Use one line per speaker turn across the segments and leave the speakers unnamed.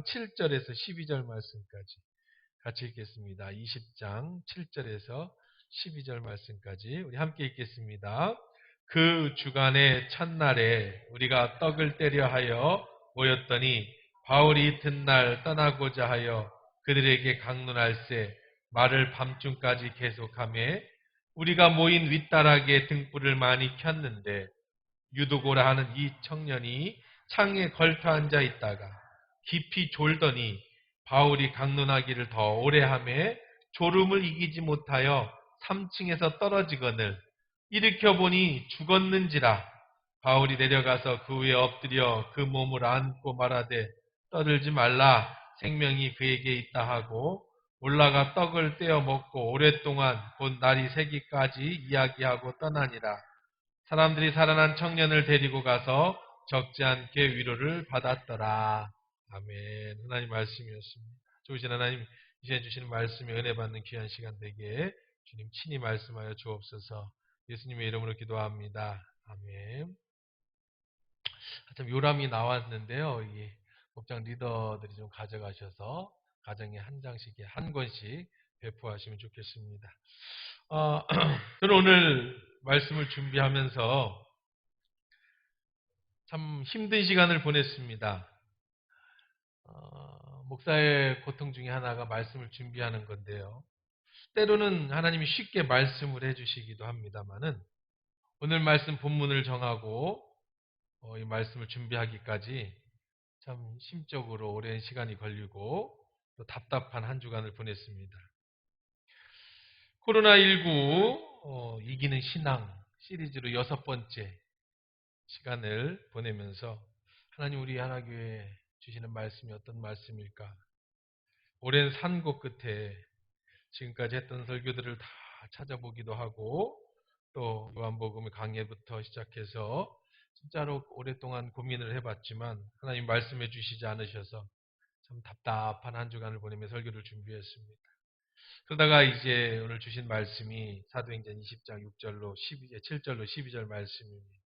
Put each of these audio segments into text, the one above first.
7절에서 12절 말씀까지 같이 읽겠습니다. 20장 7절에서 12절 말씀까지 우리 함께 읽겠습니다. 그 주간의 첫날에 우리가 떡을 떼려 하여 모였더니 바울이 이튿날 떠나고자 하여 그들에게 강론할세 말을 밤중까지 계속하며 우리가 모인 윗다락에 등불을 많이 켰는데 유도고라 하는 이 청년이 창에 걸터 앉아 있다가 깊이 졸더니 바울이 강론하기를 더 오래 하매 졸음을 이기지 못하여 3층에서 떨어지거늘 일으켜 보니 죽었는지라. 바울이 내려가서 그 위에 엎드려 그 몸을 안고 말하되 떠들지 말라 생명이 그에게 있다 하고 올라가 떡을 떼어 먹고 오랫동안 곧 날이 새기까지 이야기하고 떠나니라. 사람들이 살아난 청년을 데리고 가서 적지 않게 위로를 받았더라. 아멘. 하나님 말씀이었습니다. 좋으신 하나님, 이 시간 주시는 말씀에 은혜 받는 귀한 시간 되게 주님 친히 말씀하여 주옵소서. 예수님의 이름으로 기도합니다. 아멘. 참 요람이 나왔는데요. 이 목장 리더들이 좀 가져가셔서 가정에 한 장씩, 한 권씩 배포하시면 좋겠습니다. 저는 오늘 말씀을 준비하면서 참 힘든 시간을 보냈습니다. 목사의 고통 중에 하나가 말씀을 준비하는 건데요. 때로는 하나님이 쉽게 말씀을 해주시기도 합니다만은 오늘 말씀 본문을 정하고 이 말씀을 준비하기까지 참 심적으로 오랜 시간이 걸리고 또 답답한 한 주간을 보냈습니다. 코로나19 이기는 신앙 시리즈로 6번째 시간을 보내면서 하나님 우리 하나교회 주시는 말씀이 어떤 말씀일까? 오랜 산고 끝에 지금까지 했던 설교들을 다 찾아보기도 하고 또 요한복음의 강해부터 시작해서 진짜로 오랫동안 고민을 해봤지만 하나님 말씀해 주시지 않으셔서 참 답답한 한 주간을 보내며 설교를 준비했습니다. 그러다가 이제 오늘 주신 말씀이 사도행전 20장 6절로 7절로 12절 말씀입니다.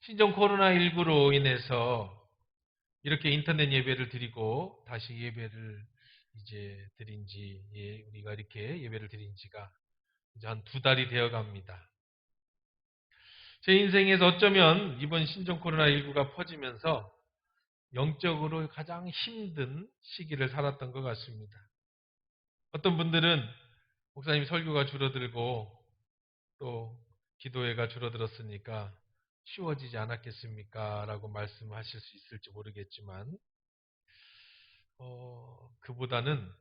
신종 코로나19로 인해서 이렇게 인터넷 예배를 드리고 다시 예배를 이제 드린 지, 우리가 이렇게 예배를 드린 지가 이제 한 2달이 되어 갑니다. 제 인생에서 어쩌면 이번 신종 코로나19가 퍼지면서 영적으로 가장 힘든 시기를 살았던 것 같습니다. 어떤 분들은 목사님 설교가 줄어들고 또 기도회가 줄어들었으니까 쉬워지지 않았겠습니까? 라고 말씀하실 수 있을지 모르겠지만 그보다는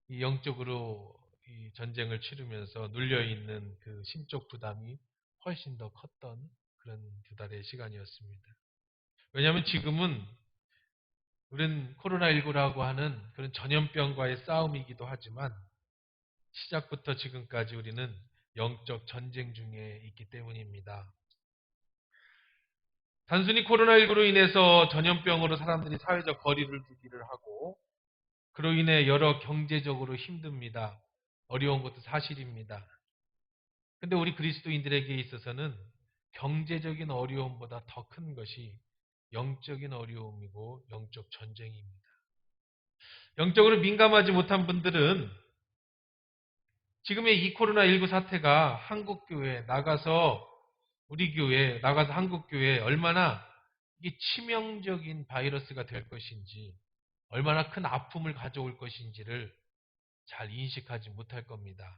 이 영적으로 이 전쟁을 치르면서 눌려있는 그 심적 부담이 훨씬 더 컸던 그런 2달의 시간이었습니다. 왜냐하면 지금은 우리는 코로나19라고 하는 그런 전염병과의 싸움이기도 하지만 시작부터 지금까지 우리는 영적 전쟁 중에 있기 때문입니다. 단순히 코로나19로 인해서 전염병으로 사람들이 사회적 거리를 두기를 하고 그로 인해 여러 경제적으로 힘듭니다. 어려운 것도 사실입니다. 근데 우리 그리스도인들에게 있어서는 경제적인 어려움보다 더 큰 것이 영적인 어려움이고 영적 전쟁입니다. 영적으로 민감하지 못한 분들은 지금의 이 코로나19 사태가 한국교회에 나가서 우리 교회에 나가서 한국교회에 얼마나 이게 치명적인 바이러스가 될 것인지 얼마나 큰 아픔을 가져올 것인지를 잘 인식하지 못할 겁니다.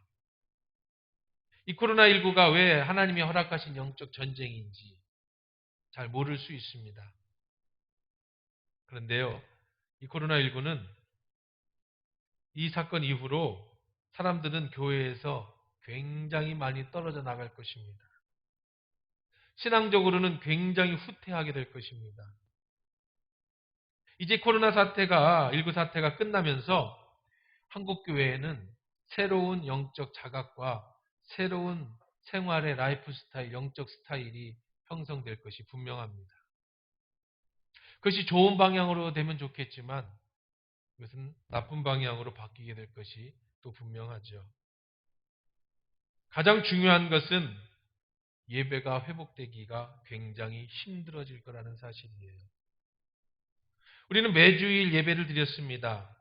이 코로나19가 왜 하나님이 허락하신 영적 전쟁인지 잘 모를 수 있습니다. 그런데요, 이 코로나19는 이 사건 이후로 사람들은 교회에서 굉장히 많이 떨어져 나갈 것입니다. 신앙적으로는 굉장히 후퇴하게 될 것입니다. 이제 코로나 사태가, 19 사태가 끝나면서 한국교회에는 새로운 영적 자각과 새로운 생활의 라이프 스타일, 영적 스타일이 형성될 것이 분명합니다. 그것이 좋은 방향으로 되면 좋겠지만 그것은 나쁜 방향으로 바뀌게 될 것이 또 분명하죠. 가장 중요한 것은 예배가 회복되기가 굉장히 힘들어질 거라는 사실이에요. 우리는 매주일 예배를 드렸습니다.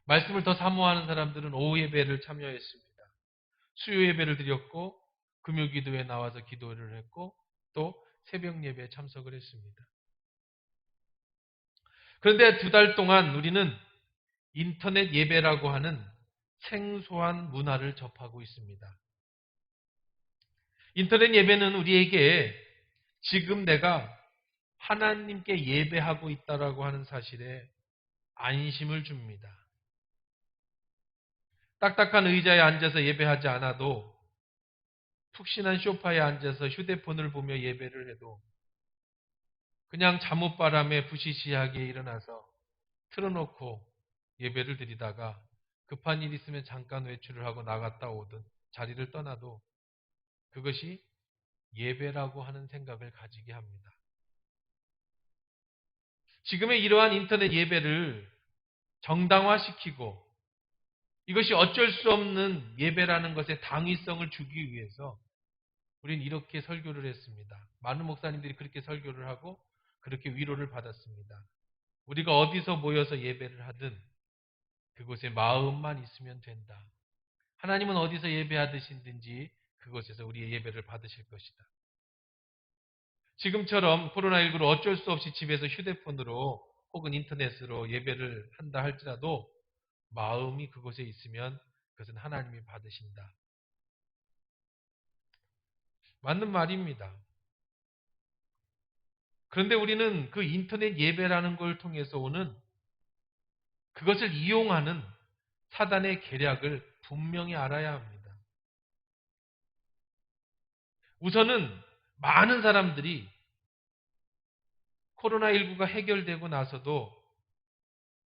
말씀을 더 사모하는 사람들은 오후 예배를 참여했습니다. 수요 예배를 드렸고 금요 기도에 나와서 기도를 했고 또 새벽 예배에 참석을 했습니다. 그런데 2달 동안 우리는 인터넷 예배라고 하는 생소한 문화를 접하고 있습니다. 인터넷 예배는 우리에게 지금 내가 하나님께 예배하고 있다라고 하는 사실에 안심을 줍니다. 딱딱한 의자에 앉아서 예배하지 않아도 푹신한 소파에 앉아서 휴대폰을 보며 예배를 해도 그냥 잠옷바람에 부시시하게 일어나서 틀어놓고 예배를 드리다가 급한 일 있으면 잠깐 외출을 하고 나갔다 오든 자리를 떠나도 그것이 예배라고 하는 생각을 가지게 합니다. 지금의 이러한 인터넷 예배를 정당화시키고 이것이 어쩔 수 없는 예배라는 것에 당위성을 주기 위해서 우리는 이렇게 설교를 했습니다. 많은 목사님들이 그렇게 설교를 하고 그렇게 위로를 받았습니다. 우리가 어디서 모여서 예배를 하든 그곳에 마음만 있으면 된다. 하나님은 어디서 예배하시든지 그곳에서 우리의 예배를 받으실 것이다. 지금처럼 코로나19로 어쩔 수 없이 집에서 휴대폰으로 혹은 인터넷으로 예배를 한다 할지라도 마음이 그곳에 있으면 그것은 하나님이 받으신다. 맞는 말입니다. 그런데 우리는 그 인터넷 예배라는 걸 통해서 오는 그것을 이용하는 사단의 계략을 분명히 알아야 합니다. 우선은 많은 사람들이 코로나19가 해결되고 나서도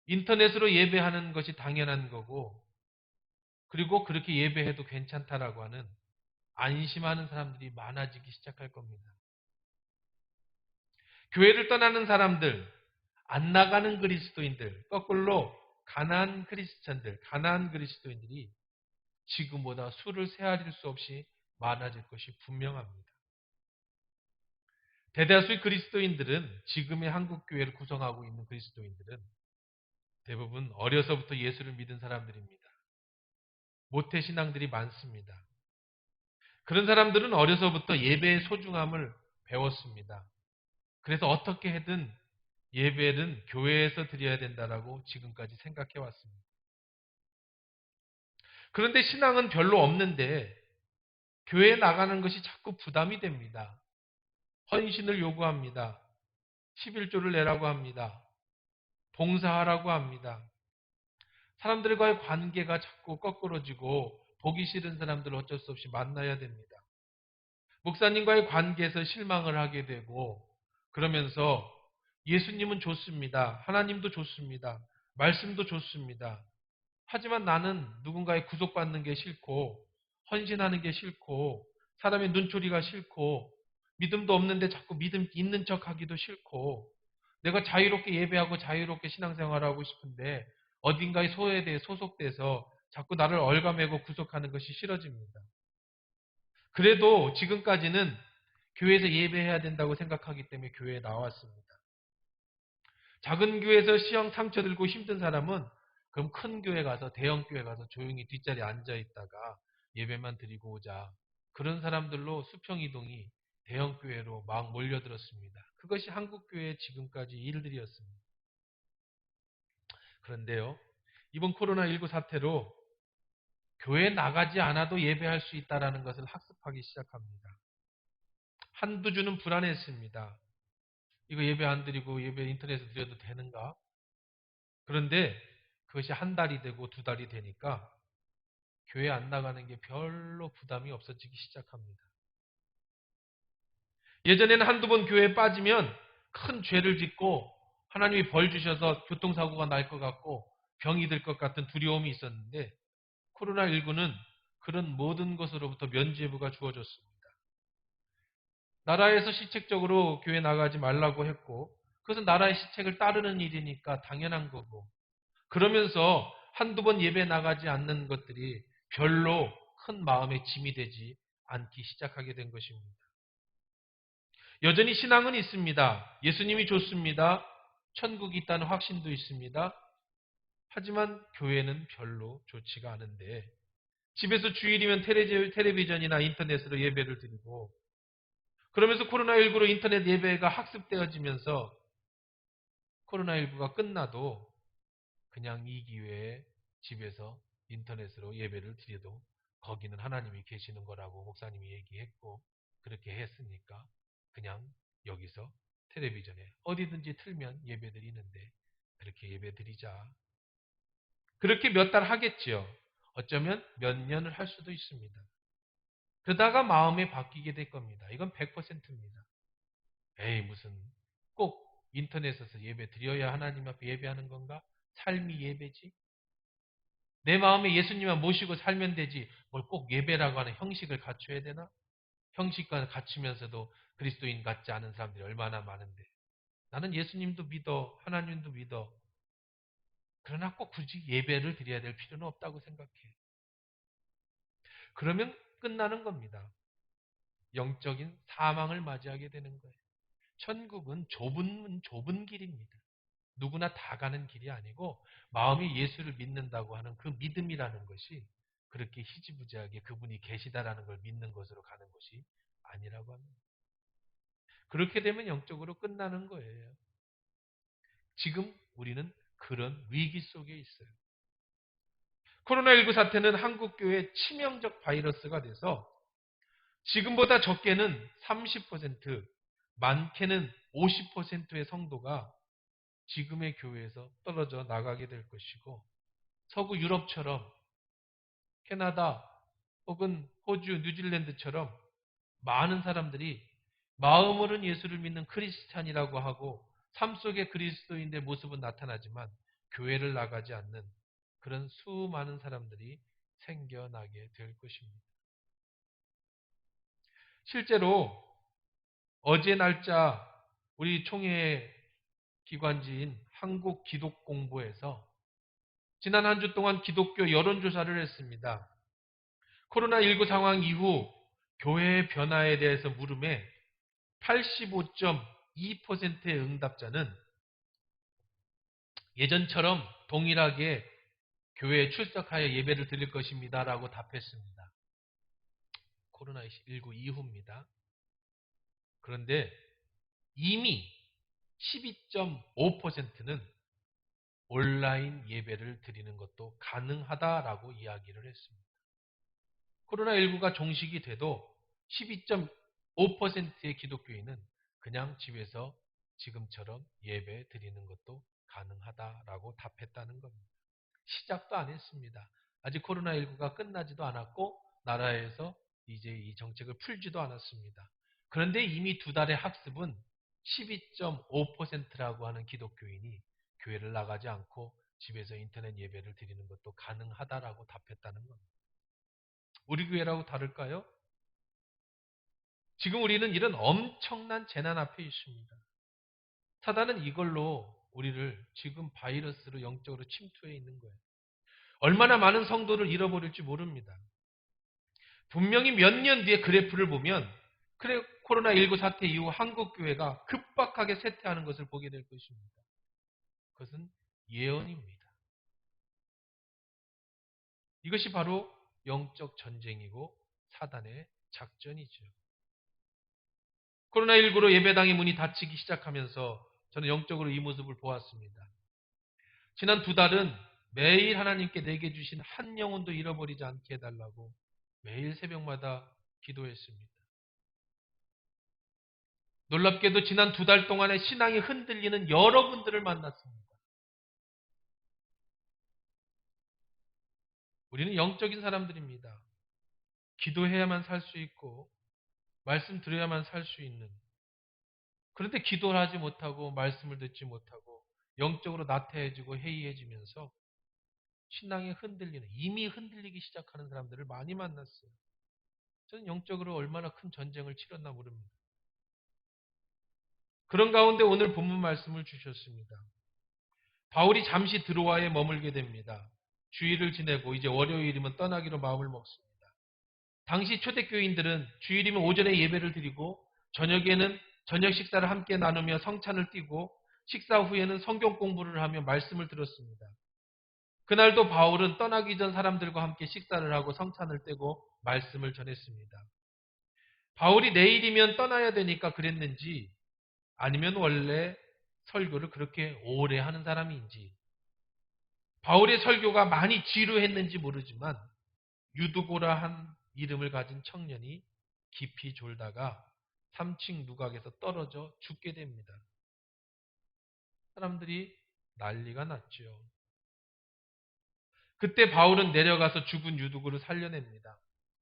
인터넷으로 예배하는 것이 당연한 거고 그리고 그렇게 예배해도 괜찮다라고 하는 안심하는 사람들이 많아지기 시작할 겁니다. 교회를 떠나는 사람들, 안 나가는 그리스도인들, 거꾸로 가난한 크리스찬들, 가난한 그리스도인들이 지금보다 수를 헤아릴 수 없이 많아질 것이 분명합니다. 대다수의 그리스도인들은 지금의 한국 교회를 구성하고 있는 그리스도인들은 대부분 어려서부터 예수를 믿은 사람들입니다. 모태신앙들이 많습니다. 그런 사람들은 어려서부터 예배의 소중함을 배웠습니다. 그래서 어떻게 해든 예배는 교회에서 드려야 된다라고 지금까지 생각해 왔습니다. 그런데 신앙은 별로 없는데 교회에 나가는 것이 자꾸 부담이 됩니다. 헌신을 요구합니다. 11조를 내라고 합니다. 봉사하라고 합니다. 사람들과의 관계가 자꾸 거꾸러지고 보기 싫은 사람들을 어쩔 수 없이 만나야 됩니다. 목사님과의 관계에서 실망을 하게 되고 그러면서 예수님은 좋습니다. 하나님도 좋습니다. 말씀도 좋습니다. 하지만 나는 누군가의 구속받는 게 싫고 헌신하는 게 싫고 사람의 눈초리가 싫고 믿음도 없는데 자꾸 믿음 있는 척하기도 싫고 내가 자유롭게 예배하고 자유롭게 신앙생활하고 싶은데 어딘가에 소외돼 소속돼서 자꾸 나를 얽어매고 구속하는 것이 싫어집니다. 그래도 지금까지는 교회에서 예배해야 된다고 생각하기 때문에 교회에 나왔습니다. 작은 교회에서 시험 상처 들고 힘든 사람은 그럼 큰 교회 가서 대형 교회 가서 조용히 뒷자리에 앉아 있다가 예배만 드리고 오자. 그런 사람들로 수평이동이 대형 교회로 막 몰려들었습니다. 그것이 한국 교회의 지금까지 일들이었습니다. 그런데요. 이번 코로나19 사태로 교회에 나가지 않아도 예배할 수 있다는 것을 학습하기 시작합니다. 한두 주는 불안했습니다. 이거 예배 안 드리고 예배 인터넷에 드려도 되는가? 그런데 그것이 한 달이 되고 2달이 되니까 교회 안 나가는 게 별로 부담이 없어지기 시작합니다. 예전에는 한두 번 교회에 빠지면 큰 죄를 짓고 하나님이 벌 주셔서 교통사고가 날 것 같고 병이 들 것 같은 두려움이 있었는데 코로나19는 그런 모든 것으로부터 면죄부가 주어졌습니다. 나라에서 실책적으로 교회 나가지 말라고 했고 그것은 나라의 실책을 따르는 일이니까 당연한 거고 그러면서 한두 번 예배 나가지 않는 것들이 별로 큰 마음의 짐이 되지 않기 시작하게 된 것입니다. 여전히 신앙은 있습니다. 예수님이 좋습니다. 천국이 있다는 확신도 있습니다. 하지만 교회는 별로 좋지가 않은데 집에서 주일이면 텔레비전이나 인터넷으로 예배를 드리고 그러면서 코로나19로 인터넷 예배가 학습되어지면서 코로나19가 끝나도 그냥 이 기회에 집에서 인터넷으로 예배를 드려도 거기는 하나님이 계시는 거라고 목사님이 얘기했고 그렇게 했으니까 그냥 여기서 텔레비전에 어디든지 틀면 예배 드리는데 그렇게 예배 드리자. 그렇게 몇 달 하겠지요. 어쩌면 몇 년을 할 수도 있습니다. 그러다가 마음이 바뀌게 될 겁니다. 이건 100%입니다. 에이, 무슨 꼭 인터넷에서 예배 드려야 하나님 앞에 예배하는 건가? 삶이 예배지? 내 마음에 예수님만 모시고 살면 되지. 뭘 꼭 예배라고 하는 형식을 갖춰야 되나? 형식과 갖추면서도 그리스도인 같지 않은 사람들이 얼마나 많은데. 나는 예수님도 믿어. 하나님도 믿어. 그러나 꼭 굳이 예배를 드려야 될 필요는 없다고 생각해. 그러면 끝나는 겁니다. 영적인 사망을 맞이하게 되는 거예요. 천국은 좁은 길입니다. 누구나 다 가는 길이 아니고 마음이 예수를 믿는다고 하는 그 믿음이라는 것이 그렇게 희지부지하게 그분이 계시다라는 걸 믿는 것으로 가는 것이 아니라고 합니다. 그렇게 되면 영적으로 끝나는 거예요. 지금 우리는 그런 위기 속에 있어요. 코로나19 사태는 한국교회의 치명적 바이러스가 돼서 지금보다 적게는 30%, 많게는 50%의 성도가 지금의 교회에서 떨어져 나가게 될 것이고 서구 유럽처럼 캐나다 혹은 호주, 뉴질랜드처럼 많은 사람들이 마음으로는 예수를 믿는 크리스찬이라고 하고 삶 속에 그리스도인의 모습은 나타나지만 교회를 나가지 않는 그런 수많은 사람들이 생겨나게 될 것입니다. 실제로 어제 날짜 우리 총회 기관지인 한국기독공보에서 지난 한 주 동안 기독교 여론조사를 했습니다. 코로나19 상황 이후 교회의 변화에 대해서 물음에 85.2%의 응답자는 예전처럼 동일하게 교회에 출석하여 예배를 드릴 것입니다. 라고 답했습니다. 코로나19 이후입니다. 그런데 이미 12.5%는 온라인 예배를 드리는 것도 가능하다라고 이야기를 했습니다. 코로나19가 종식이 돼도 12.5%의 기독교인은 그냥 집에서 지금처럼 예배 드리는 것도 가능하다라고 답했다는 겁니다. 시작도 안 했습니다. 아직 코로나19가 끝나지도 않았고 나라에서 이제 이 정책을 풀지도 않았습니다. 그런데 이미 두 달의 학습은 12.5%라고 하는 기독교인이 교회를 나가지 않고 집에서 인터넷 예배를 드리는 것도 가능하다라고 답했다는 겁니다. 우리 교회라고 다를까요? 지금 우리는 이런 엄청난 재난 앞에 있습니다. 사단은 이걸로 우리를 지금 바이러스로 영적으로 침투해 있는 거예요. 얼마나 많은 성도를 잃어버릴지 모릅니다. 분명히 몇 년 뒤에 그래프를 보면 코로나19 사태 이후 한국교회가 급박하게 쇠퇴하는 것을 보게 될 것입니다. 그것은 예언입니다. 이것이 바로 영적 전쟁이고 사단의 작전이죠. 코로나19로 예배당의 문이 닫히기 시작하면서 저는 영적으로 이 모습을 보았습니다. 지난 두 달은 매일 하나님께 내게 주신 한 영혼도 잃어버리지 않게 해달라고 매일 새벽마다 기도했습니다. 놀랍게도 지난 두 달 동안에 신앙이 흔들리는 여러분들을 만났습니다. 우리는 영적인 사람들입니다. 기도해야만 살 수 있고 말씀 드려야만 살 수 있는, 그런데 기도를 하지 못하고 말씀을 듣지 못하고 영적으로 나태해지고 해이해지면서 신앙이 흔들리는, 이미 흔들리기 시작하는 사람들을 많이 만났어요. 저는 영적으로 얼마나 큰 전쟁을 치렀나 모릅니다. 그런 가운데 오늘 본문 말씀을 주셨습니다. 바울이 잠시 드로아에 머물게 됩니다. 주일을 지내고 이제 월요일이면 떠나기로 마음을 먹습니다. 당시 초대교인들은 주일이면 오전에 예배를 드리고 저녁에는 저녁 식사를 함께 나누며 성찬을 띠고 식사 후에는 성경 공부를 하며 말씀을 들었습니다. 그날도 바울은 떠나기 전 사람들과 함께 식사를 하고 성찬을 떼고 말씀을 전했습니다. 바울이 내일이면 떠나야 되니까 그랬는지 아니면 원래 설교를 그렇게 오래 하는 사람인지 바울의 설교가 많이 지루했는지 모르지만 유두고라 한 이름을 가진 청년이 깊이 졸다가 3층 누각에서 떨어져 죽게 됩니다. 사람들이 난리가 났죠. 그때 바울은 내려가서 죽은 유두고를 살려냅니다.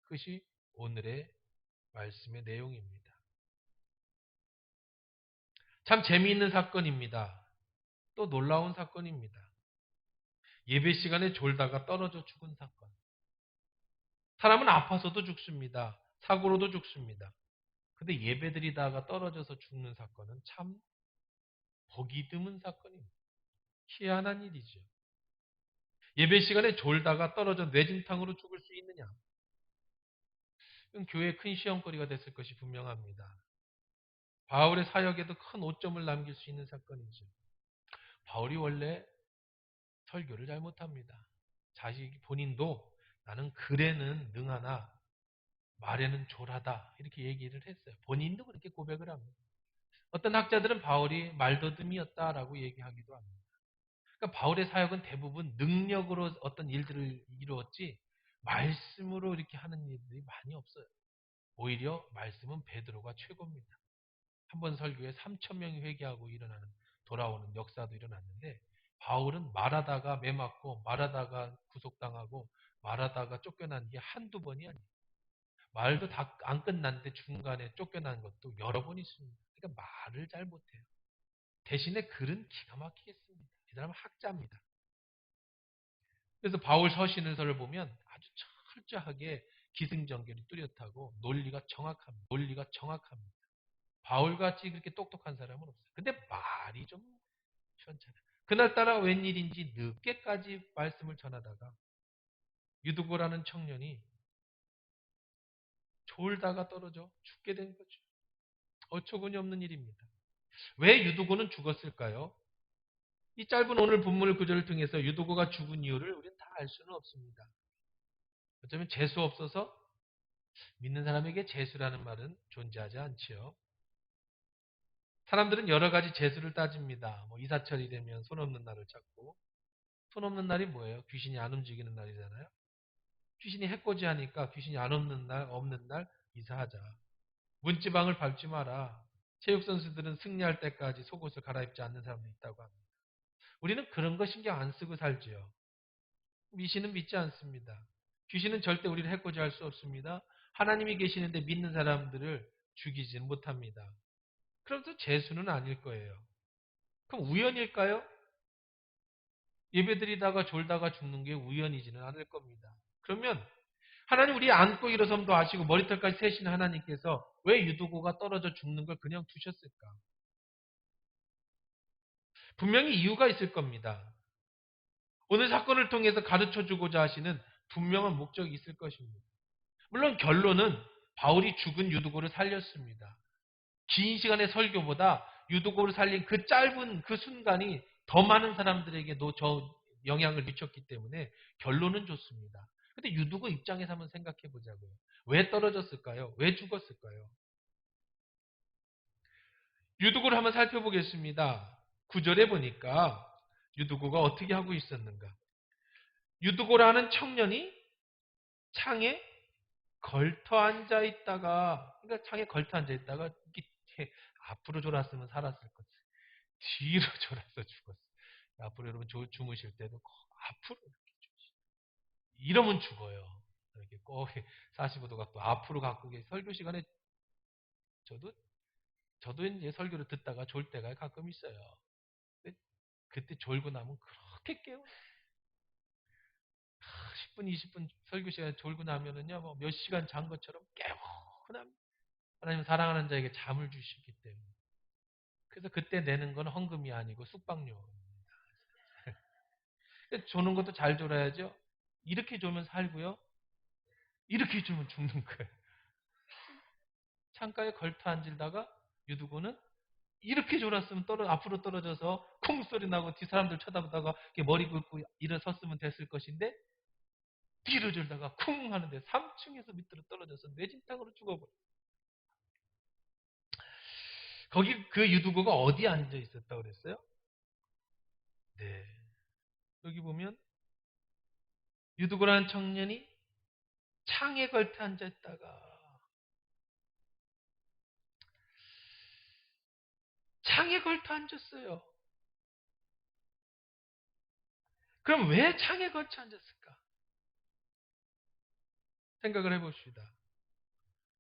그것이 오늘의 말씀의 내용입니다. 참 재미있는 사건입니다. 또 놀라운 사건입니다. 예배 시간에 졸다가 떨어져 죽은 사건. 사람은 아파서도 죽습니다. 사고로도 죽습니다. 근데 예배 드리다가 떨어져서 죽는 사건은 참 보기 드문 사건입니다. 희한한 일이죠. 예배 시간에 졸다가 떨어져 뇌진탕으로 죽을 수 있느냐? 이건 교회의 큰 시험거리가 됐을 것이 분명합니다. 바울의 사역에도 큰 오점을 남길 수 있는 사건이죠. 바울이 원래 설교를 잘못합니다. 자식 본인도 나는 글에는 능하나 말에는 졸하다 이렇게 얘기를 했어요. 본인도 그렇게 고백을 합니다. 어떤 학자들은 바울이 말더듬이었다라고 얘기하기도 합니다. 그러니까 바울의 사역은 대부분 능력으로 어떤 일들을 이루었지 말씀으로 이렇게 하는 일들이 많이 없어요. 오히려 말씀은 베드로가 최고입니다. 한 번 설교에 3천 명이 회개하고 일어나는 돌아오는 역사도 일어났는데 바울은 말하다가 매맞고 말하다가 구속당하고 말하다가 쫓겨난 게 한두 번이 아니에요. 말도 다 안 끝났는데 중간에 쫓겨난 것도 여러 번 있습니다. 그러니까 말을 잘 못해요. 대신에 글은 기가 막히게 씁니다. 이 사람은 학자입니다. 그래서 바울 서신서를 보면 아주 철저하게 기승전결이 뚜렷하고 논리가 정확합니다. 논리가 정확합니다. 바울같이 그렇게 똑똑한 사람은 없어요. 근데 말이 좀 시원찮아요. 그날따라 웬일인지 늦게까지 말씀을 전하다가 유두고라는 청년이 졸다가 떨어져 죽게 된 거죠. 어처구니 없는 일입니다. 왜 유두고는 죽었을까요? 이 짧은 오늘 본문 구절을 통해서 유두고가 죽은 이유를 우리는 다 알 수는 없습니다. 어쩌면 재수 없어서 믿는 사람에게 재수라는 말은 존재하지 않지요. 사람들은 여러 가지 재수를 따집니다. 뭐 이사철이 되면 손 없는 날을 찾고 손 없는 날이 뭐예요? 귀신이 안 움직이는 날이잖아요. 귀신이 해코지하니까 귀신이 안 없는 날 이사하자. 문지방을 밟지 마라. 체육 선수들은 승리할 때까지 속옷을 갈아입지 않는 사람도 있다고 합니다. 우리는 그런 거 신경 안 쓰고 살지요. 미신은 믿지 않습니다. 귀신은 절대 우리를 해코지할 수 없습니다. 하나님이 계시는데 믿는 사람들을 죽이지는 못합니다. 그럼도 재수는 아닐 거예요. 그럼 우연일까요? 예배드리다가 졸다가 죽는 게 우연이지는 않을 겁니다. 그러면 하나님 우리 안고 일어섬도 아시고 머리털까지 세신 하나님께서 왜 유두고가 떨어져 죽는 걸 그냥 두셨을까? 분명히 이유가 있을 겁니다. 오늘 사건을 통해서 가르쳐주고자 하시는 분명한 목적이 있을 것입니다. 물론 결론은 바울이 죽은 유두고를 살렸습니다. 긴 시간의 설교보다 유두고를 살린 그 짧은 그 순간이 더 많은 사람들에게 영향을 미쳤기 때문에 결론은 좋습니다. 근데 유두고 입장에서 한번 생각해 보자고요. 왜 떨어졌을까요? 왜 죽었을까요? 유두고를 한번 살펴보겠습니다. 9절에 보니까 유두고가 어떻게 하고 있었는가? 유두고라는 청년이 창에 걸터 앉아 있다가, 그러니까 창에 걸터 앉아 있다가 이렇게 앞으로 졸았으면 살았을 것. 뒤로 졸아서 죽었어. 앞으로 여러분 주무실 때도 앞으로 이렇게 주무시. 이러면 죽어요. 이렇게 꼭 45도 각도 앞으로 갖고 설교 시간에 저도 이제 설교를 듣다가 졸 때가 가끔 있어요. 그때 졸고 나면 그렇게 깨워. 10분, 20분 설교 시간에 졸고 나면은요, 뭐 몇 시간 잔 것처럼 깨워납니다. 하나님 사랑하는 자에게 잠을 주시기 때문에. 그래서 그때 내는 건 헌금이 아니고 숙박료. 조는 것도 잘 졸아야죠. 이렇게 졸면 살고요. 이렇게 졸면 죽는 거예요. 창가에 걸터 앉으다가 유두고는 이렇게 졸았으면 앞으로 떨어져서 쿵 소리 나고 뒤 사람들 쳐다보다가 머리 긁고 일어섰으면 됐을 것인데 뒤로 졸다가 쿵 하는데 3층에서 밑으로 떨어져서 뇌진탕으로 죽어버려. 거기 그 유두고가 어디에 앉아 있었다고 그랬어요? 네. 여기 보면 유두고라는 청년이 창에 걸터 앉았다가 창에 걸터 앉았어요. 그럼 왜 창에 걸쳐 앉았을까? 생각을 해봅시다.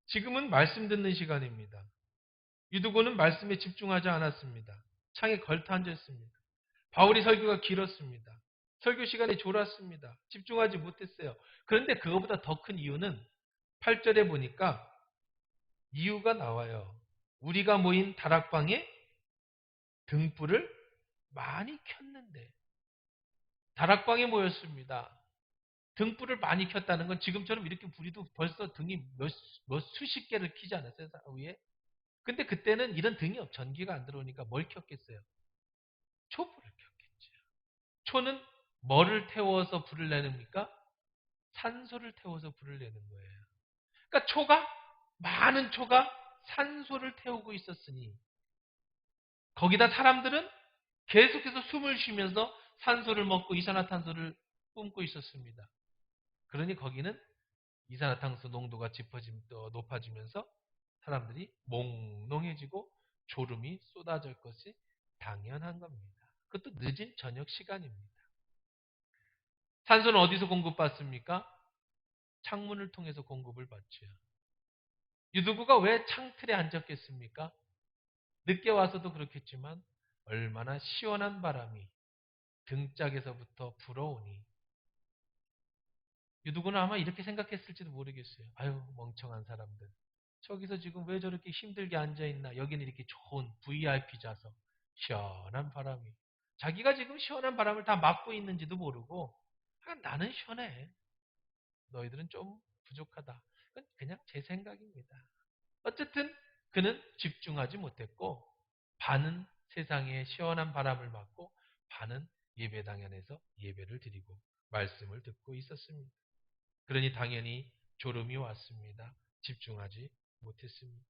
지금은 말씀 듣는 시간입니다. 유두고는 말씀에 집중하지 않았습니다. 창에 걸터 앉았습니다. 바울이 설교가 길었습니다. 설교 시간이 졸았습니다. 집중하지 못했어요. 그런데 그거보다 더 큰 이유는 8절에 보니까 이유가 나와요. 우리가 모인 다락방에 등불을 많이 켰는데 다락방에 모였습니다. 등불을 많이 켰다는 건 지금처럼 이렇게 불이도 벌써 등이 몇 수십 개를 켜지 않았어요? 위에? 근데 그때는 이런 등이 전기가 안 들어오니까 뭘 켰겠어요? 촛불을 켰겠죠. 초는 뭐를 태워서 불을 내립니까? 산소를 태워서 불을 내는 거예요. 그러니까 많은 초가 산소를 태우고 있었으니 거기다 사람들은 계속해서 숨을 쉬면서 산소를 먹고 이산화탄소를 뿜고 있었습니다. 그러니 거기는 이산화탄소 농도가 높아지면서 사람들이 몽롱해지고 졸음이 쏟아질 것이 당연한 겁니다. 그것도 늦은 저녁 시간입니다. 산소는 어디서 공급받습니까? 창문을 통해서 공급을 받죠. 유두구가 왜 창틀에 앉았겠습니까? 늦게 와서도 그렇겠지만 얼마나 시원한 바람이 등짝에서부터 불어오니 유두구는 아마 이렇게 생각했을지도 모르겠어요. 아유 멍청한 사람들. 저기서 지금 왜 저렇게 힘들게 앉아있나. 여기는 이렇게 좋은 VIP 좌석. 시원한 바람이. 자기가 지금 시원한 바람을 다 막고 있는지도 모르고 나는 시원해. 너희들은 좀 부족하다. 그건 그냥 제 생각입니다. 어쨌든 그는 집중하지 못했고 반은 세상의 시원한 바람을 맞고 반은 예배당 안에서 예배를 드리고 말씀을 듣고 있었습니다. 그러니 당연히 졸음이 왔습니다. 집중하지 못했습니다.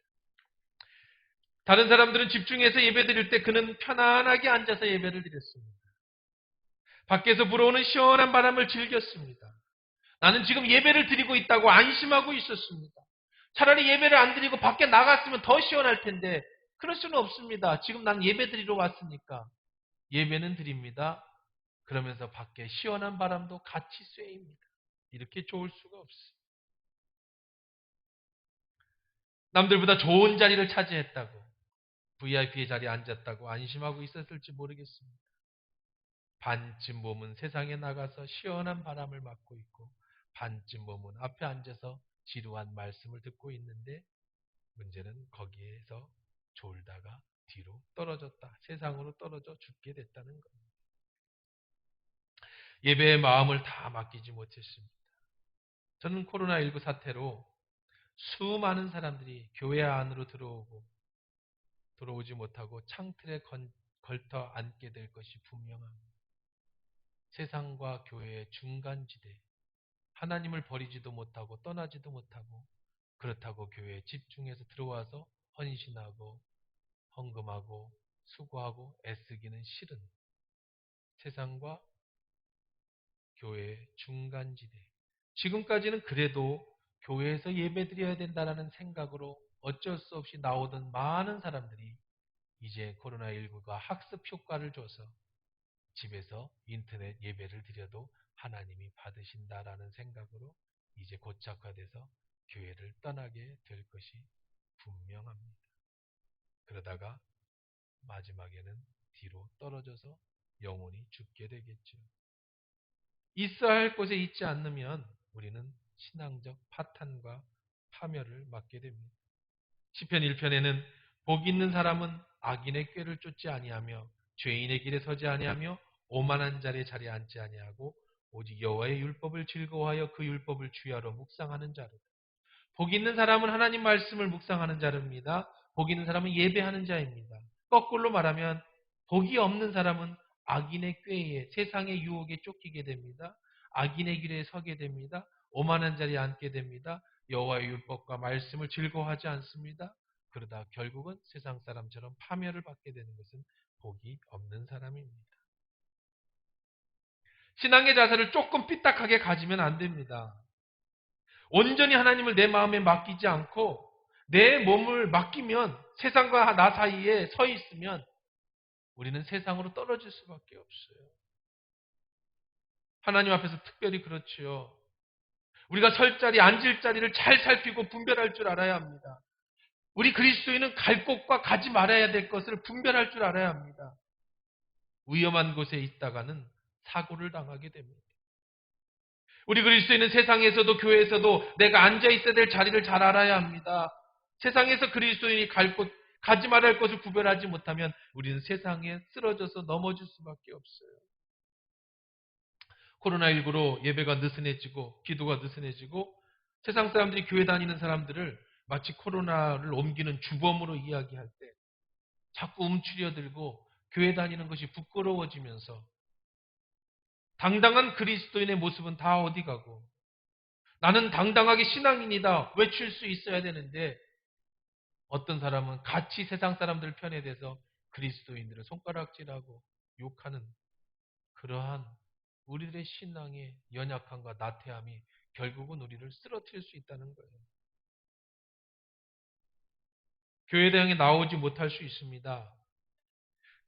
다른 사람들은 집중해서 예배 드릴 때 그는 편안하게 앉아서 예배를 드렸습니다. 밖에서 불어오는 시원한 바람을 즐겼습니다. 나는 지금 예배를 드리고 있다고 안심하고 있었습니다. 차라리 예배를 안 드리고 밖에 나갔으면 더 시원할 텐데 그럴 수는 없습니다. 지금 난 예배 드리러 왔으니까 예배는 드립니다. 그러면서 밖에 시원한 바람도 같이 쐬입니다. 이렇게 좋을 수가 없어요. 남들보다 좋은 자리를 차지했다고 VIP의 자리에 앉았다고 안심하고 있었을지 모르겠습니다. 반쯤 몸은 세상에 나가서 시원한 바람을 맞고 있고 반쯤 몸은 앞에 앉아서 지루한 말씀을 듣고 있는데 문제는 거기에서 졸다가 뒤로 떨어졌다. 세상으로 떨어져 죽게 됐다는 겁니다. 예배의 마음을 다 맡기지 못했습니다. 저는 코로나19 사태로 수많은 사람들이 교회 안으로 들어오지 못하고 창틀에 걸터 앉게 될 것이 분명합니다. 세상과 교회의 중간지대, 하나님을 버리지도 못하고 떠나지도 못하고 그렇다고 교회에 집중해서 들어와서 헌신하고 헌금하고 수고하고 애쓰기는 싫은 세상과 교회의 중간지대. 지금까지는 그래도 교회에서 예배드려야 된다는 생각으로 어쩔 수 없이 나오던 많은 사람들이 이제 코로나19가 학습 효과를 줘서 집에서 인터넷 예배를 드려도 하나님이 받으신다라는 생각으로 이제 고착화돼서 교회를 떠나게 될 것이 분명합니다. 그러다가 마지막에는 뒤로 떨어져서 영혼이 죽게 되겠죠. 있어야 할 곳에 있지 않으면 우리는 신앙적 파탄과 파멸을 맞게 됩니다. 시편 1편에는 복 있는 사람은 악인의 꾀를 쫓지 아니하며 죄인의 길에 서지 아니하며 오만한 자리에 앉지 아니하고 오직 여호와의 율법을 즐거워하여 그 율법을 주야로 묵상하는 자로. 복 있는 사람은 하나님 말씀을 묵상하는 자입니다. 복 있는 사람은 예배하는 자입니다. 거꾸로 말하면 복이 없는 사람은 악인의 꾀에 세상의 유혹에 쫓기게 됩니다. 악인의 길에 서게 됩니다. 오만한 자리에 앉게 됩니다. 여호와의 율법과 말씀을 즐거워하지 않습니다. 그러다 결국은 세상 사람처럼 파멸을 받게 되는 것은 복이 없는 사람입니다. 신앙의 자세를 조금 삐딱하게 가지면 안 됩니다. 온전히 하나님을 내 마음에 맡기지 않고 내 몸을 맡기면 세상과 나 사이에 서 있으면 우리는 세상으로 떨어질 수밖에 없어요. 하나님 앞에서 특별히 그렇지요. 우리가 설 자리, 앉을 자리를 잘 살피고 분별할 줄 알아야 합니다. 우리 그리스도인은 갈 곳과 가지 말아야 될 것을 분별할 줄 알아야 합니다. 위험한 곳에 있다가는 사고를 당하게 됩니다. 우리 그리스도인은 세상에서도 교회에서도 내가 앉아 있어야 될 자리를 잘 알아야 합니다. 세상에서 그리스도인이 갈 곳, 가지 말아야 할 것을 구별하지 못하면 우리는 세상에 쓰러져서 넘어질 수밖에 없어요. 코로나19로 예배가 느슨해지고 기도가 느슨해지고 세상 사람들이 교회 다니는 사람들을 마치 코로나를 옮기는 주범으로 이야기할 때 자꾸 움츠려들고 교회 다니는 것이 부끄러워지면서 당당한 그리스도인의 모습은 다 어디 가고 나는 당당하게 신앙인이다 외칠 수 있어야 되는데 어떤 사람은 같이 세상 사람들 편에 대해서 그리스도인들을 손가락질하고 욕하는 그러한 우리들의 신앙의 연약함과 나태함이 결국은 우리를 쓰러뜨릴 수 있다는 거예요. 교회 대항에 나오지 못할 수 있습니다.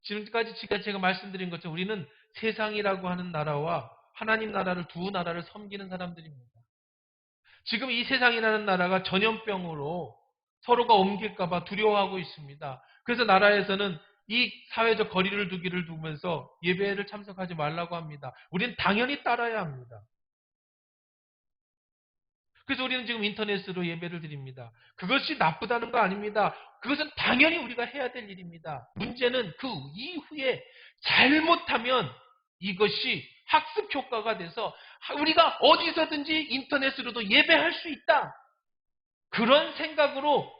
지금까지 제가 말씀드린 것처럼 우리는 세상이라고 하는 나라와 하나님 나라를 두 나라를 섬기는 사람들입니다. 지금 이 세상이라는 나라가 전염병으로 서로가 옮길까봐 두려워하고 있습니다. 그래서 나라에서는 이 사회적 거리를 두기를 두면서 예배를 참석하지 말라고 합니다. 우리는 당연히 따라야 합니다. 그래서 우리는 지금 인터넷으로 예배를 드립니다. 그것이 나쁘다는 거 아닙니다. 그것은 당연히 우리가 해야 될 일입니다. 문제는 그 이후에 잘못하면 이것이 학습 효과가 돼서 우리가 어디서든지 인터넷으로도 예배할 수 있다. 그런 생각으로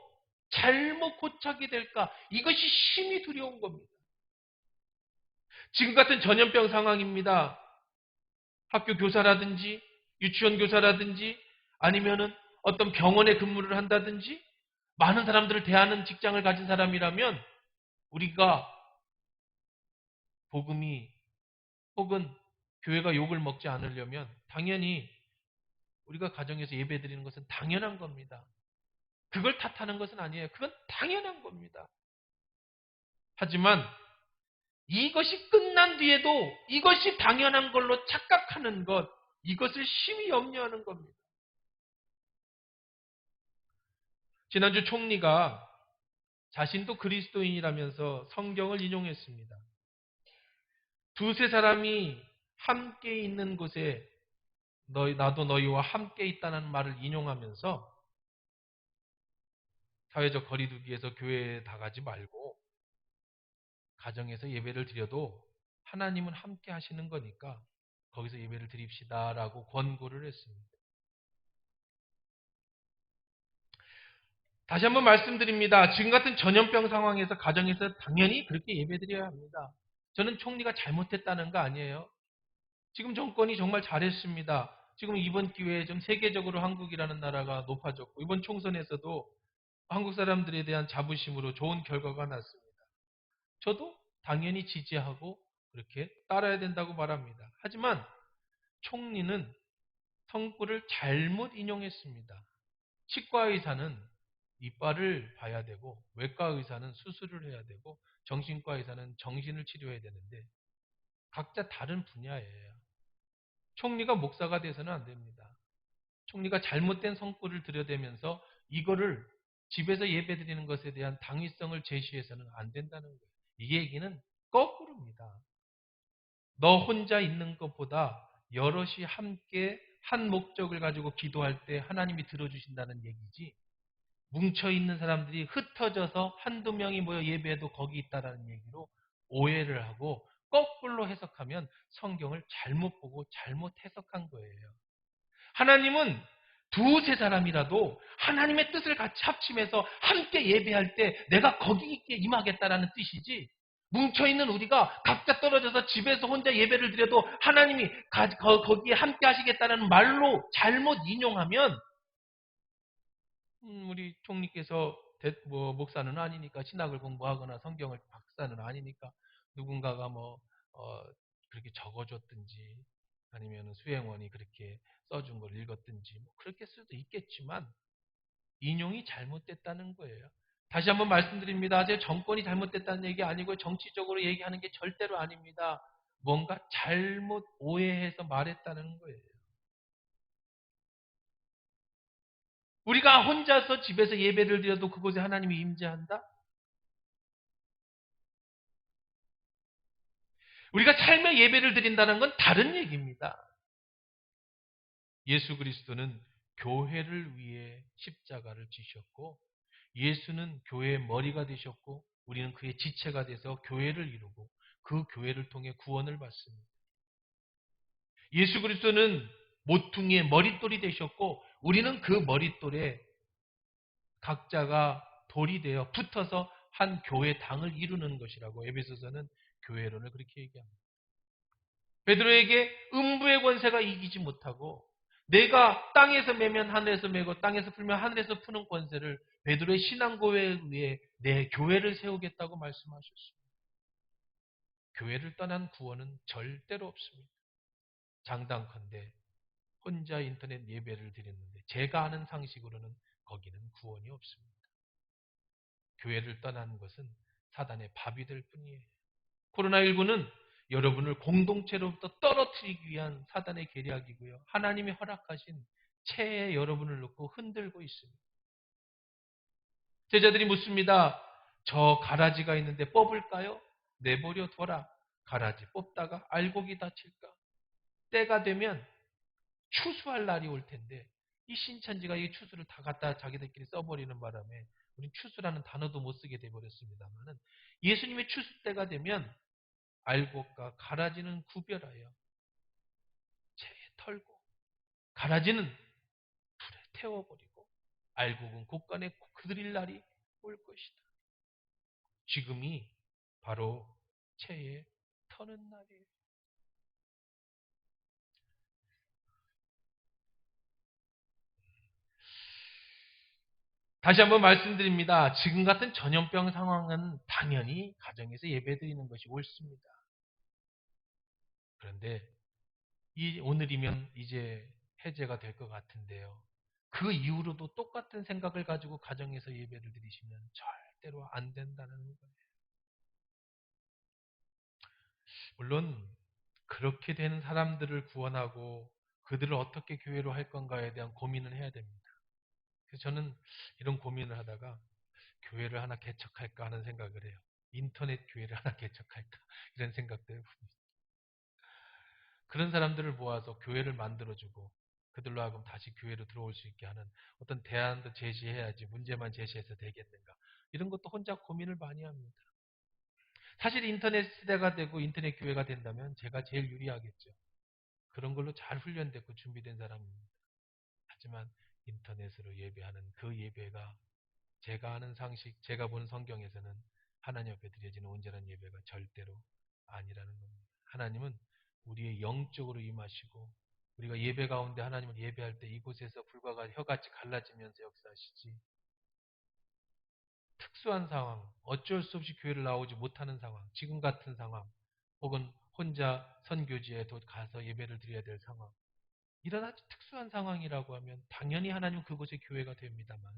잘못 고착이 될까? 이것이 심히 두려운 겁니다. 지금 같은 전염병 상황입니다. 학교 교사라든지 유치원 교사라든지 아니면은 어떤 병원에 근무를 한다든지 많은 사람들을 대하는 직장을 가진 사람이라면 우리가 복음이 혹은 교회가 욕을 먹지 않으려면 당연히 우리가 가정에서 예배 드리는 것은 당연한 겁니다. 그걸 탓하는 것은 아니에요. 그건 당연한 겁니다. 하지만 이것이 끝난 뒤에도 이것이 당연한 걸로 착각하는 것, 이것을 심히 염려하는 겁니다. 지난주 총리가 자신도 그리스도인이라면서 성경을 인용했습니다. 두세 사람이 함께 있는 곳에 나도 너희와 함께 있다는 말을 인용하면서 사회적 거리두기에서 교회에 나가지 말고 가정에서 예배를 드려도 하나님은 함께 하시는 거니까 거기서 예배를 드립시다라고 권고를 했습니다. 다시 한번 말씀드립니다. 지금 같은 전염병 상황에서 가정에서 당연히 그렇게 예배드려야 합니다. 저는 총리가 잘못했다는 거 아니에요. 지금 정권이 정말 잘했습니다. 지금 이번 기회에 좀 세계적으로 한국이라는 나라가 높아졌고 이번 총선에서도 한국 사람들에 대한 자부심으로 좋은 결과가 났습니다. 저도 당연히 지지하고 그렇게 따라야 된다고 말합니다. 하지만 총리는 성구를 잘못 인용했습니다. 치과 의사는 이빨을 봐야 되고 외과 의사는 수술을 해야 되고 정신과 의사는 정신을 치료해야 되는데 각자 다른 분야예요. 총리가 목사가 돼서는 안 됩니다. 총리가 잘못된 성구를 들여대면서 이거를 집에서 예배드리는 것에 대한 당위성을 제시해서는 안 된다는 거예요. 이 얘기는 거꾸로입니다. 너 혼자 있는 것보다 여럿이 함께 한 목적을 가지고 기도할 때 하나님이 들어주신다는 얘기지 뭉쳐있는 사람들이 흩어져서 한두 명이 모여 예배해도 거기 있다라는 얘기로 오해를 하고 거꾸로 해석하면 성경을 잘못 보고 잘못 해석한 거예요. 하나님은 두세 사람이라도 하나님의 뜻을 같이 합치면서 함께 예배할 때 내가 거기 있게 임하겠다라는 뜻이지, 뭉쳐있는 우리가 각자 떨어져서 집에서 혼자 예배를 드려도 하나님이 거기에 함께 하시겠다는 말로 잘못 인용하면, 우리 총리께서 목사는 아니니까, 신학을 공부하거나 성경을 박사는 아니니까 누군가가 그렇게 적어줬든지 아니면 수행원이 그렇게 써준 걸 읽었든지 그렇게 수도 있겠지만 인용이 잘못됐다는 거예요. 다시 한번 말씀드립니다. 제 정권이 잘못됐다는 얘기 아니고 정치적으로 얘기하는 게 절대로 아닙니다. 뭔가 잘못 오해해서 말했다는 거예요. 우리가 혼자서 집에서 예배를 드려도 그곳에 하나님이 임재한다? 우리가 삶의 예배를 드린다는 건 다른 얘기입니다. 예수 그리스도는 교회를 위해 십자가를 지셨고, 예수는 교회의 머리가 되셨고, 우리는 그의 지체가 돼서 교회를 이루고 그 교회를 통해 구원을 받습니다. 예수 그리스도는 모퉁이의 머릿돌이 되셨고, 우리는 그 머릿돌에 각자가 돌이 되어 붙어서 한 교회 당을 이루는 것이라고 에베소서는 교회론을 그렇게 얘기합니다. 베드로에게 음부의 권세가 이기지 못하고, 내가 땅에서 매면 하늘에서 매고 땅에서 풀면 하늘에서 푸는 권세를 베드로의 신앙고에 의해 내 교회를 세우겠다고 말씀하셨습니다. 교회를 떠난 구원은 절대로 없습니다. 장담컨대 혼자 인터넷 예배를 드렸는데 제가 아는 상식으로는 거기는 구원이 없습니다. 교회를 떠나는 것은 사단의 밥이 될 뿐이에요. 코로나19는 여러분을 공동체로부터 떨어뜨리기 위한 사단의 계략이고요. 하나님이 허락하신 체에 여러분을 놓고 흔들고 있습니다. 제자들이 묻습니다. 저 가라지가 있는데 뽑을까요? 내버려 둬라. 가라지 뽑다가 알곡이 다칠까? 때가 되면 추수할 날이 올 텐데, 이 신천지가 이 추수를 다 갖다 자기들끼리 써버리는 바람에 우린 추수라는 단어도 못 쓰게 돼버렸습니다만은, 예수님의 추수 때가 되면 알곡과 가라지는 구별하여 채에 털고, 가라지는 불에 태워버리고, 알곡은 곳간에 그들일 날이 올 것이다. 지금이 바로 채에 터는 날이에요. 다시 한번 말씀드립니다. 지금 같은 전염병 상황은 당연히 가정에서 예배드리는 것이 옳습니다. 그런데 오늘이면 이제 해제가 될 것 같은데요. 그 이후로도 똑같은 생각을 가지고 가정에서 예배를 드리시면 절대로 안 된다는 거예요. 물론 그렇게 된 사람들을 구원하고 그들을 어떻게 교회로 할 건가에 대한 고민을 해야 됩니다. 그래서 저는 이런 고민을 하다가 교회를 하나 개척할까 하는 생각을 해요. 인터넷 교회를 하나 개척할까 이런 생각도 해봅니다. 그런 사람들을 모아서 교회를 만들어주고 그들로 하여금 다시 교회로 들어올 수 있게 하는 어떤 대안도 제시해야지 문제만 제시해서 되겠는가. 이런 것도 혼자 고민을 많이 합니다. 사실 인터넷 시대가 되고 인터넷 교회가 된다면 제가 제일 유리하겠죠. 그런 걸로 잘 훈련됐고 준비된 사람입니다. 하지만 인터넷으로 예배하는 그 예배가 제가 아는 상식, 제가 본 성경에서는 하나님 앞에 드려지는 온전한 예배가 절대로 아니라는 겁니다. 하나님은 우리의 영적으로 임하시고 우리가 예배 가운데 하나님을 예배할 때 이곳에서 불과 혀같이 갈라지면서 역사하시지, 특수한 상황, 어쩔 수 없이 교회를 나오지 못하는 상황, 지금 같은 상황, 혹은 혼자 선교지에 가서 예배를 드려야 될 상황, 이런 아주 특수한 상황이라고 하면 당연히 하나님 그곳에 교회가 됩니다만,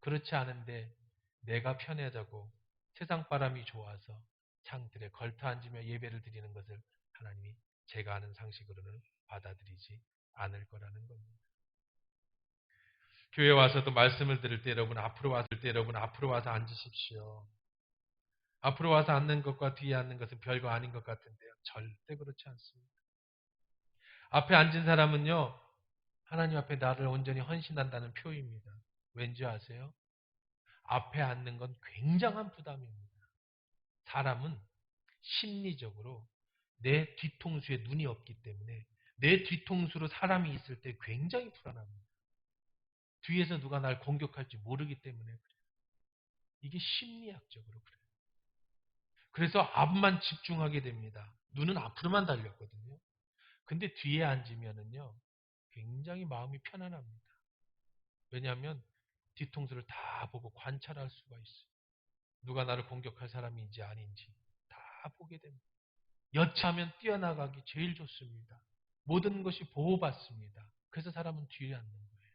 그렇지 않은데 내가 편해자고 세상 바람이 좋아서 창들에 걸터 앉으며 예배를 드리는 것을 하나님이 제가 아는 상식으로는 받아들이지 않을 거라는 겁니다. 교회 와서도 말씀을 들을 때 여러분 앞으로 와서 앉으십시오. 앞으로 와서 앉는 것과 뒤에 앉는 것은 별거 아닌 것 같은데요. 절대 그렇지 않습니다. 앞에 앉은 사람은요, 하나님 앞에 나를 온전히 헌신한다는 표입니다. 왠지 아세요? 앞에 앉는 건 굉장한 부담입니다. 사람은 심리적으로 내 뒤통수에 눈이 없기 때문에 내 뒤통수로 사람이 있을 때 굉장히 불안합니다. 뒤에서 누가 날 공격할지 모르기 때문에 그래요. 이게 심리학적으로 그래요. 그래서 앞만 집중하게 됩니다. 눈은 앞으로만 달렸거든요. 근데 뒤에 앉으면은요, 굉장히 마음이 편안합니다. 왜냐하면 뒤통수를 다 보고 관찰할 수가 있어요. 누가 나를 공격할 사람인지 아닌지 다 보게 됩니다. 여차하면 뛰어나가기 제일 좋습니다. 모든 것이 보호받습니다. 그래서 사람은 뒤에 앉는 거예요.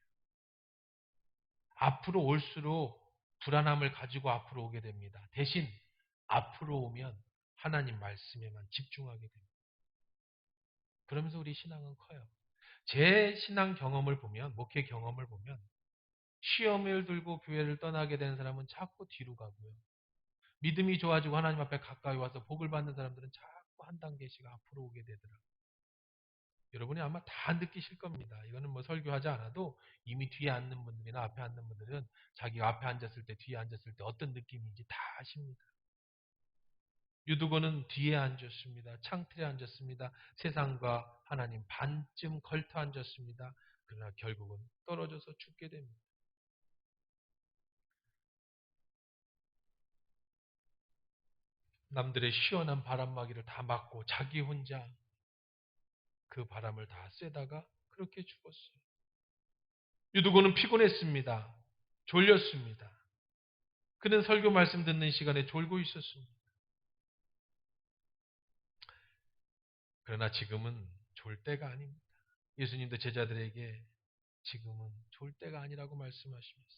앞으로 올수록 불안함을 가지고 앞으로 오게 됩니다. 대신 앞으로 오면 하나님 말씀에만 집중하게 됩니다. 그러면서 우리 신앙은 커요. 제 신앙 경험을 보면, 목회 경험을 보면 시험을 들고 교회를 떠나게 되는 사람은 자꾸 뒤로 가고요. 믿음이 좋아지고 하나님 앞에 가까이 와서 복을 받는 사람들은 자꾸 한 단계씩 앞으로 오게 되더라고요. 여러분이 아마 다 느끼실 겁니다. 이거는 뭐 설교하지 않아도 이미 뒤에 앉는 분들이나 앞에 앉는 분들은 자기가 앞에 앉았을 때, 뒤에 앉았을 때 어떤 느낌인지 다 아십니다. 유두고는 뒤에 앉았습니다. 창틀에 앉았습니다. 세상과 하나님 반쯤 걸터 앉았습니다. 그러나 결국은 떨어져서 죽게 됩니다. 남들의 시원한 바람막이를 다 맞고 자기 혼자 그 바람을 다 쐬다가 그렇게 죽었어요. 유두고는 피곤했습니다. 졸렸습니다. 그는 설교 말씀 듣는 시간에 졸고 있었습니다. 그러나 지금은 졸 때가 아닙니다. 예수님도 제자들에게 지금은 졸 때가 아니라고 말씀하시면서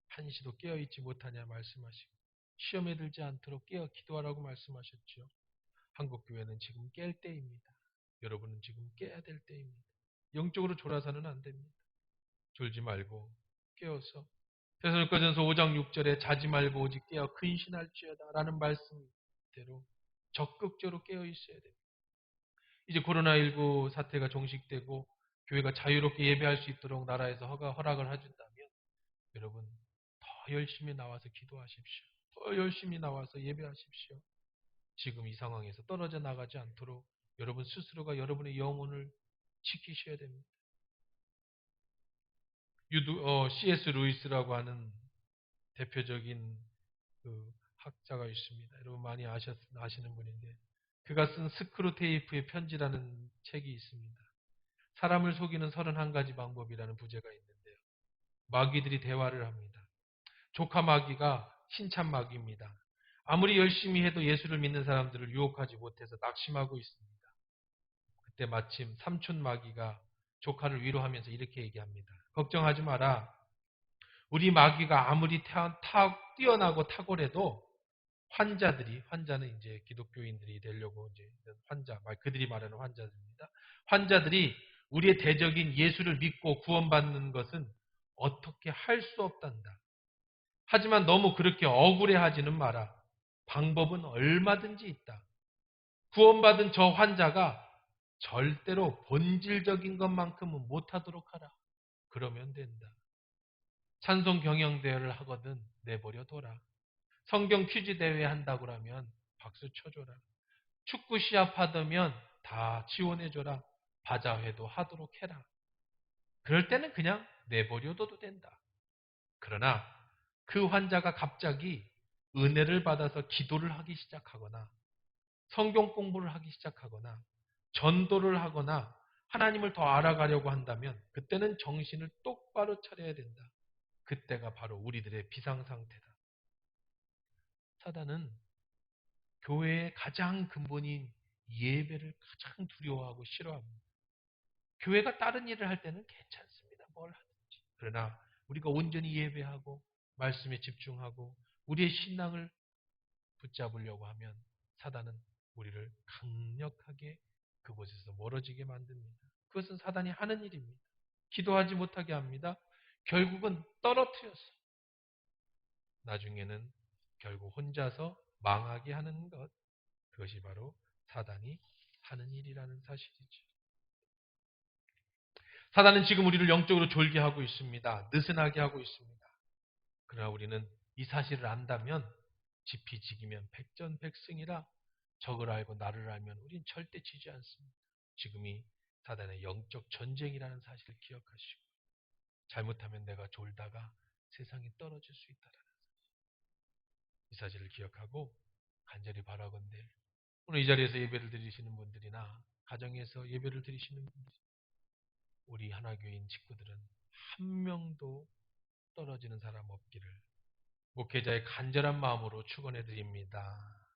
한시도 깨어있지 못하냐 말씀하시고 시험에 들지 않도록 깨어 기도하라고 말씀하셨죠. 한국교회는 지금 깰 때입니다. 여러분은 지금 깨야 될 때입니다. 영적으로 졸아서는 안 됩니다. 졸지 말고 깨어서 데살로니가전서 5장 6절에 자지 말고 오직 깨어 근신할지어다 라는 말씀대로 적극적으로 깨어 있어야 됩니다. 이제 코로나19 사태가 종식되고 교회가 자유롭게 예배할 수 있도록 나라에서 허락을 해준다면 여러분 더 열심히 나와서 기도하십시오. 더 열심히 나와서 예배하십시오. 지금 이 상황에서 떨어져 나가지 않도록 여러분 스스로가 여러분의 영혼을 지키셔야 됩니다. C.S. 루이스라고 하는 대표적인 그 학자가 있습니다. 여러분 많이 아시는 분인데 그가 쓴 스크루테이프의 편지라는 책이 있습니다. 사람을 속이는 31가지 방법이라는 부제가 있는데요. 마귀들이 대화를 합니다. 조카 마귀가 신참 마귀입니다. 아무리 열심히 해도 예수를 믿는 사람들을 유혹하지 못해서 낙심하고 있습니다. 그때 마침 삼촌 마귀가 조카를 위로하면서 이렇게 얘기합니다. 걱정하지 마라. 우리 마귀가 아무리 뛰어나고 탁월해도 환자는 이제 기독교인들이 되려고 이제 그들이 말하는 환자들입니다. 환자들이 우리의 대적인 예수를 믿고 구원받는 것은 어떻게 할 수 없단다. 하지만 너무 그렇게 억울해하지는 마라. 방법은 얼마든지 있다. 구원받은 저 환자가 절대로 본질적인 것만큼은 못하도록 하라. 그러면 된다. 찬송 경영대회를 하거든 내버려둬라. 성경 퀴즈 대회 한다고 하면 박수 쳐줘라. 축구 시합 하다면 다 지원해줘라. 바자회도 하도록 해라. 그럴 때는 그냥 내버려둬도 된다. 그러나 그 환자가 갑자기 은혜를 받아서 기도를 하기 시작하거나 성경 공부를 하기 시작하거나 전도를 하거나 하나님을 더 알아가려고 한다면 그때는 정신을 똑바로 차려야 된다. 그때가 바로 우리들의 비상상태다. 사단은 교회의 가장 근본인 예배를 가장 두려워하고 싫어합니다. 교회가 다른 일을 할 때는 괜찮습니다. 뭘 하든지. 그러나 우리가 온전히 예배하고 말씀에 집중하고 우리의 신앙을 붙잡으려고 하면 사단은 우리를 강력하게 그곳에서 멀어지게 만듭니다. 그것은 사단이 하는 일입니다. 기도하지 못하게 합니다. 결국은 떨어뜨렸어요. 나중에는 결국 혼자서 망하게 하는 것. 그것이 바로 사단이 하는 일이라는 사실이죠. 사단은 지금 우리를 영적으로 졸게 하고 있습니다. 느슨하게 하고 있습니다. 그러나 우리는 이 사실을 안다면 지피지기면 백전백승이라 적을 알고 나를 알면 우린 절대 지지 않습니다. 지금이 사단의 영적 전쟁이라는 사실을 기억하시고 잘못하면 내가 졸다가 세상에 떨어질 수 있다라는 이 사실을 기억하고 간절히 바라건대 오늘 이 자리에서 예배를 드리시는 분들이나 가정에서 예배를 드리시는 분들 우리 하나교인 식구들은 한 명도 떨어지는 사람 없기를 목회자의 간절한 마음으로 축원해 드립니다.